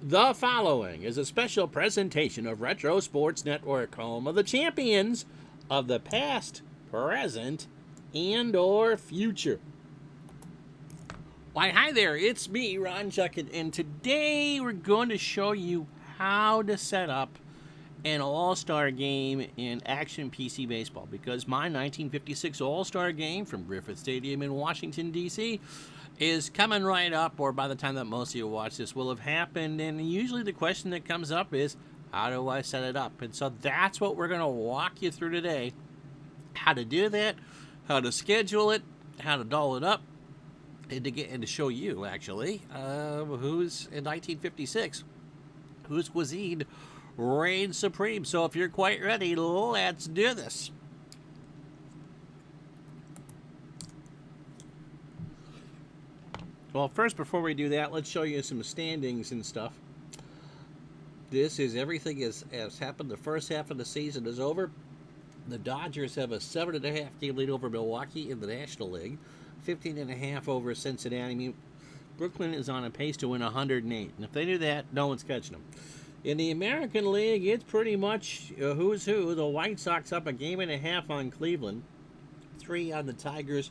The following is a special presentation of Retro Sports Network, home of the champions of the past, present, and or future. Why, hi there, it's me, Ron Juckett, and today we're going to show you how to set up an all-star game in Action PC Baseball, because my 1956 all-star game from Griffith Stadium in Washington, D.C. is coming right up, or by the time that most of you watch this will have happened, and usually the question that comes up is, how do I set it up? And so that's what we're going to walk you through today. How to do that, how to schedule it, how to doll it up, and to show you, actually, who's in 1956, whose cuisine reigns supreme. So if you're quite ready, let's do this. Well, first, before we do that, let's show you some standings and stuff. This is everything as happened. The first half of the season is over. The Dodgers have a 7.5 game lead over Milwaukee in the National League, 15.5 over Cincinnati. I mean, Brooklyn is on a pace to win 108, and if they do that, no one's catching them. In the American League, it's pretty much who's who. The White Sox up 1.5 games on Cleveland, 3 on the Tigers,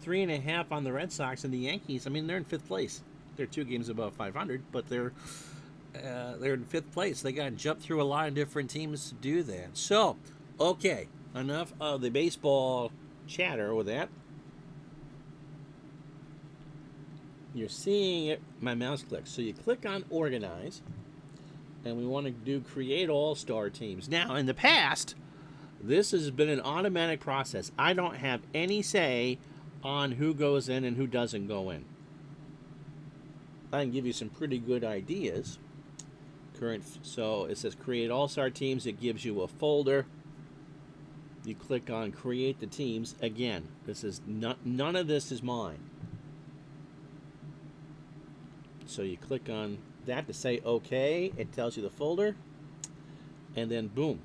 3.5 on the Red Sox, and the Yankees. I mean, they're in 5th place. They're 2 games above 500, but they're in 5th place. They got to jump through a lot of different teams to do that. So, okay, enough of the baseball chatter with that. You're seeing it. My mouse clicks. So you click on Organize, and we want to do Create All-Star Teams. Now, in the past, this has been an automatic process. I don't have any say on who goes in and who doesn't go in. I can give you some pretty good ideas. So it says Create All-Star Teams. It gives you a folder. You click on Create the Teams. Again, this is none of this is mine. So you click on that to say OK. It tells you the folder. And then boom.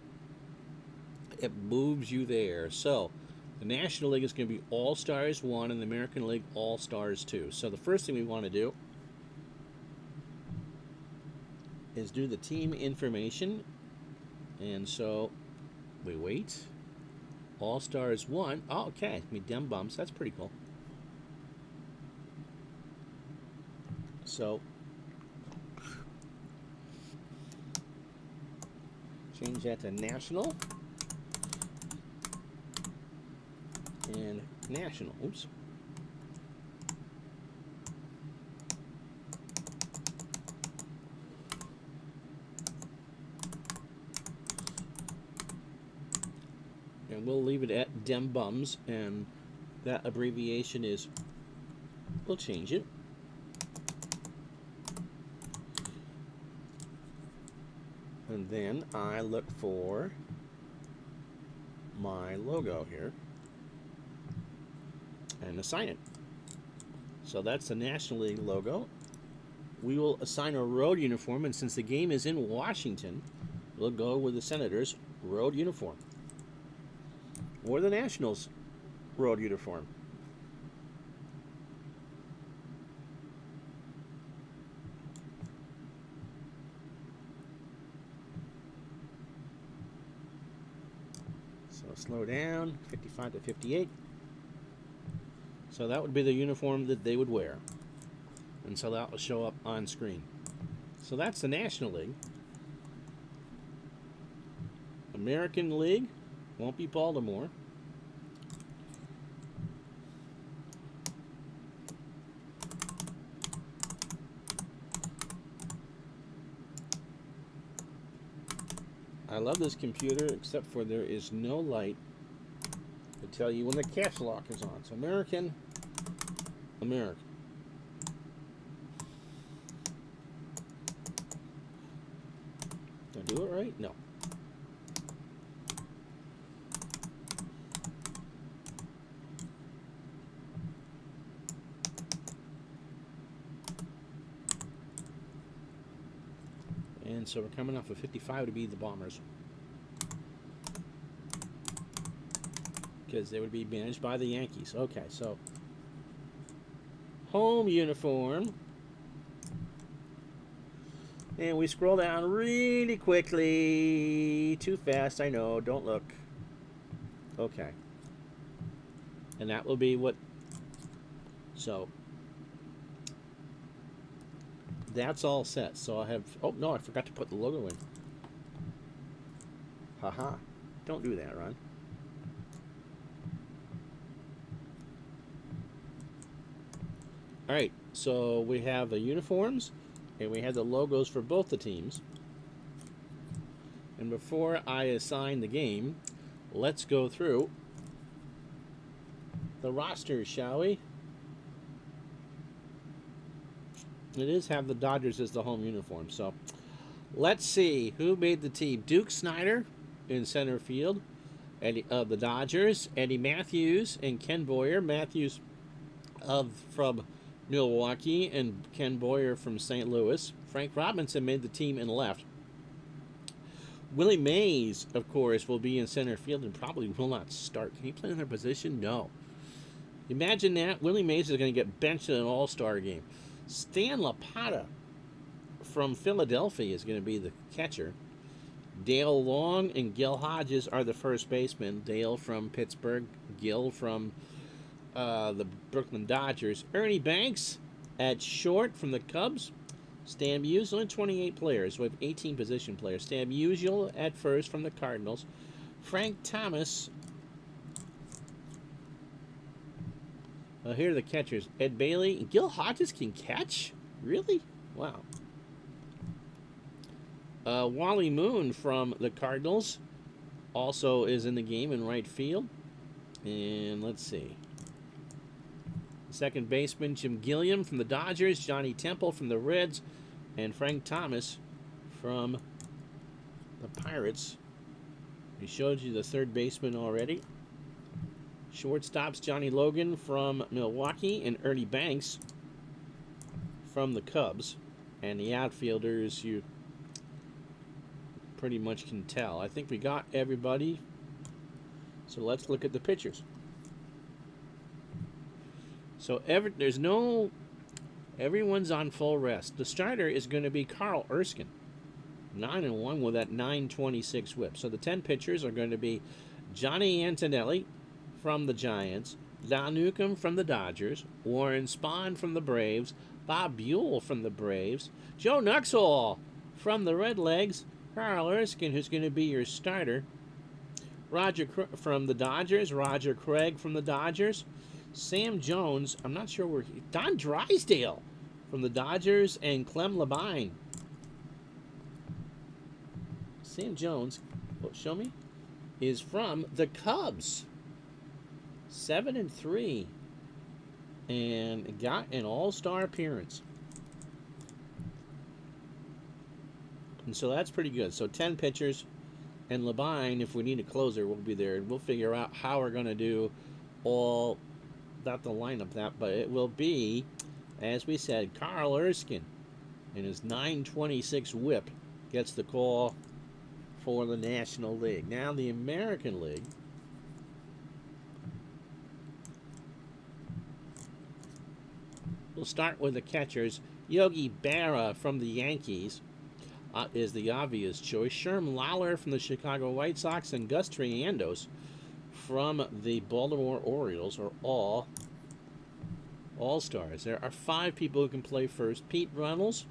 It moves you there. So the National League is going to be All-Stars 1 and the American League All-Stars 2. So the first thing we want to do is do the team information. And so we wait. All-Stars 1. Oh, okay. I mean, Dem Bums. That's pretty cool. So change that to National. And National. Oops. And we'll leave it at Dem Bums, and that abbreviation is, we'll change it. And then I look for my logo here and assign it. So that's the National League logo. We will assign a road uniform, and since the game is in Washington, we'll go with the Senators' road uniform or the Nationals' road uniform. So slow down, 55 to 58. So that would be the uniform that they would wear. And so that will show up on screen. So that's the National League. American League won't be Baltimore. I love this computer, except for there is no light to tell you when the caps lock is on. So American. Did I do it right? No. And so we're coming off of 55 to be the Bombers, because they would be managed by the Yankees. Okay, so home uniform And we scroll down really quickly. Too fast, I know. Don't look. Okay. And that will be what... So, that's all set. So I have... Oh, no, I forgot to put the logo in. Haha. Don't do that, Ron. All right, so we have the uniforms, and we have the logos for both the teams. And before I assign the game, let's go through the rosters, shall we? It is have the Dodgers as the home uniform, so let's see who made the team. Duke Snider in center field, Eddie of the Dodgers. Eddie Matthews and Ken Boyer. Matthews from Milwaukee and Ken Boyer from St. Louis. Frank Robinson made the team in left. Willie Mays, of course, will be in center field and probably will not start. Can he play in their position? No. Imagine that. Willie Mays is going to get benched in an all-star game. Stan Lapata from Philadelphia is going to be the catcher. Dale Long and Gil Hodges are the first basemen. Dale from Pittsburgh, Gil from the Brooklyn Dodgers. Ernie Banks at short from the Cubs. Stan Musial, 28 players. We have 18 position players. Stan Musial at first from the Cardinals. Frank Thomas. Here are the catchers. Ed Bailey. Gil Hodges can catch? Really? Wow. Wally Moon from the Cardinals also is in the game in right field. And let's see. Second baseman, Jim Gilliam from the Dodgers, Johnny Temple from the Reds, and Frank Thomas from the Pirates. We showed you the third baseman already. Shortstops, Johnny Logan from Milwaukee and Ernie Banks from the Cubs. And the outfielders, you pretty much can tell. I think we got everybody. So let's look at the pitchers. So everyone's on full rest. The starter is going to be Carl Erskine, 9-1 with that 926 whip. So the 10 pitchers are going to be Johnny Antonelli from the Giants, Don Newcomb from the Dodgers, Warren Spahn from the Braves, Bob Buell from the Braves, Joe Nuxhall from the Redlegs, Carl Erskine, who's going to be your starter, Roger from the Dodgers, Roger Craig from the Dodgers, Sam Jones, I'm not sure where Don Drysdale from the Dodgers, and Clem Labine. Sam Jones, show me, is from the Cubs. 7-3. And got an all-star appearance. And so that's pretty good. So 10 pitchers, and Labine, if we need a closer, will be there. And we'll figure out how we're going to do all... not the lineup that, but it will be, as we said, Carl Erskine and his 926 whip gets the call for the National League. Now the American League. We'll start with the catchers. Yogi Berra from the Yankees is the obvious choice. Sherm Lawler from the Chicago White Sox and Gus Triandos from the Baltimore Orioles are all All-Stars. There are 5 people who can play first. Pete Runnels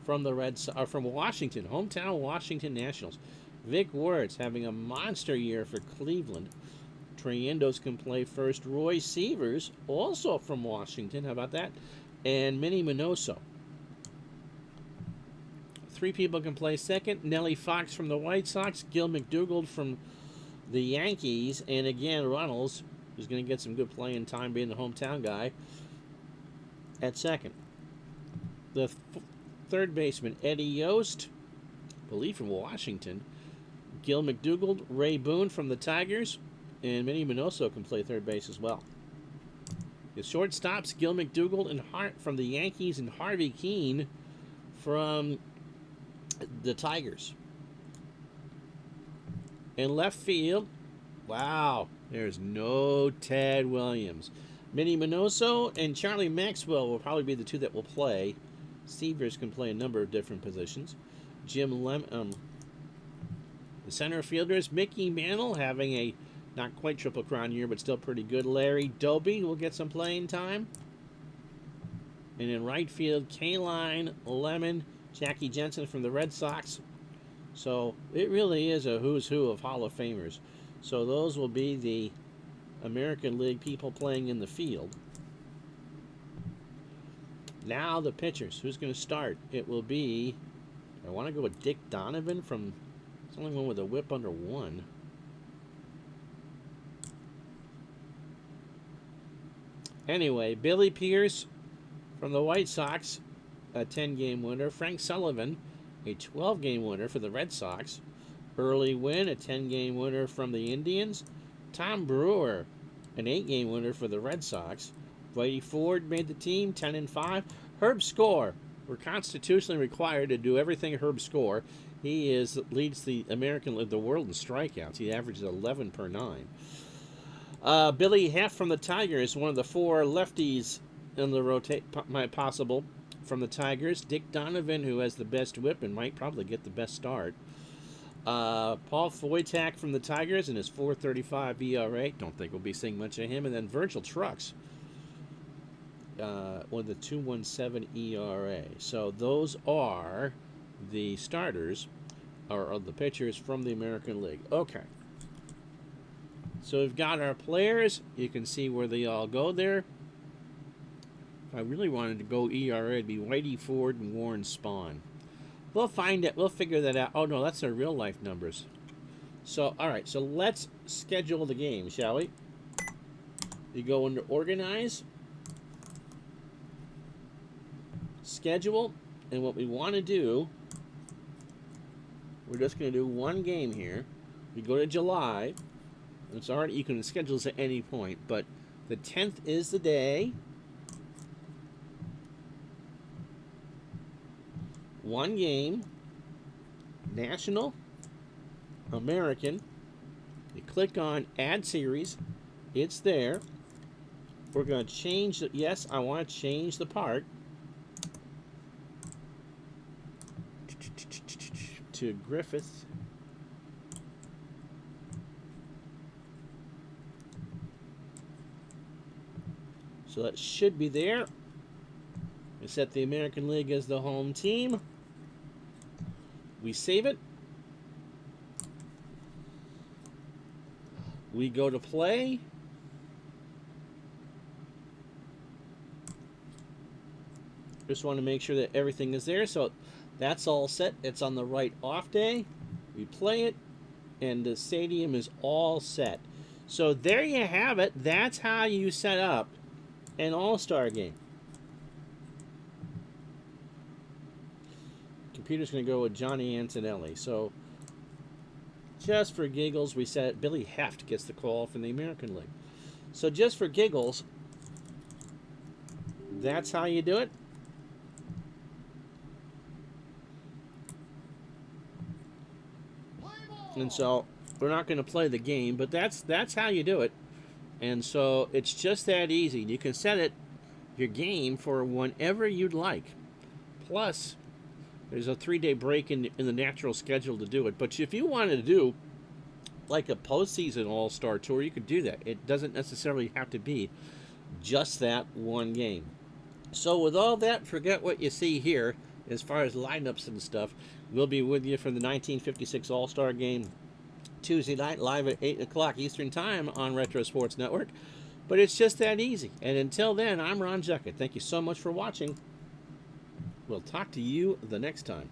from from Washington, hometown Washington Nationals. Vic Wertz having a monster year for Cleveland. Triandos can play first. Roy Sievers, also from Washington. How about that? And Minnie Minoso. 3 people can play second. Nellie Fox from the White Sox. Gil McDougald from the Yankees. And again, Runnels, who's going to get some good playing time being the hometown guy, at second. The third baseman, Eddie Yost, I believe from Washington. Gil McDougald, Ray Boone from the Tigers, and Minnie Minoso can play third base as well. The shortstops, Gil McDougald and Hart from the Yankees, and Harvey Keene from the Tigers. In left field, wow, there's no Ted Williams. Minnie Minoso and Charlie Maxwell will probably be the 2 that will play Seavers can play a number of different positions. The center fielders, Mickey Mantle having a not quite Triple Crown year, but still pretty good. Larry Doby will get some playing time. And in right field, Kaline Lemon, Jackie Jensen from the Red Sox. So it really is a who's who of Hall of Famers. So those will be the American League people playing in the field. Now the pitchers. Who's going to start? It will be, I want to go with Dick Donovan from, it's only one with a whip under 1. Anyway, Billy Pierce from the White Sox, a 10-game winner. Frank Sullivan, a 12-game winner for the Red Sox. Early Wynn, a 10-game winner from the Indians. Tom Brewer, an 8-game winner for the Red Sox. Whitey Ford made the team, 10-5. Herb Score, we're constitutionally required to do everything Herb Score. He leads the world in strikeouts. He averages 11 per 9. Billy Heff from the Tigers, one of the 4 lefties in the possible from the Tigers. Dick Donovan, who has the best whip and might probably get the best start. Paul Foytak from the Tigers and his 4.35 ERA. Don't think we'll be seeing much of him. And then Virgil Trucks with a 2.17 ERA. So those are the starters, or the pitchers from the American League. Okay. So we've got our players. You can see where they all go there. If I really wanted to go ERA, it'd be Whitey Ford and Warren Spahn. We'll find it. We'll figure that out. Oh, no, that's their real life numbers. So, all right. So let's schedule the game, shall we? You go into Organize, Schedule, and what we want to do, we're just going to do one game here. We go to July. And it's already, you can schedule this at any point, but the 10th is the day. One game, National, American. You click on Add Series. It's there. We're going to change the, yes, I want to change the part to Griffith. So that should be there. We set the American League as the home team. We save it. We go to play. Just want to make sure that everything is there. So that's all set. It's on the right off day. We play it, and the stadium is all set. So there you have it. That's how you set up an all-star game. Computer's going to go with Johnny Antonelli. So just for giggles, we said Billy Heft gets the call from the American League. So just for giggles, that's how you do it. And so we're not going to play the game, but that's how you do it. And so it's just that easy. You can set it, your game, for whenever you'd like. Plus, there's a 3-day break in the natural schedule to do it. But if you wanted to do like a postseason all-star tour, you could do that. It doesn't necessarily have to be just that one game. So with all that, forget what you see here as far as lineups and stuff. We'll be with you for the 1956 All-Star Game Tuesday night, live at 8 o'clock Eastern Time on Retro Sports Network. But it's just that easy. And until then, I'm Ron Juckett. Thank you so much for watching. We'll talk to you the next time.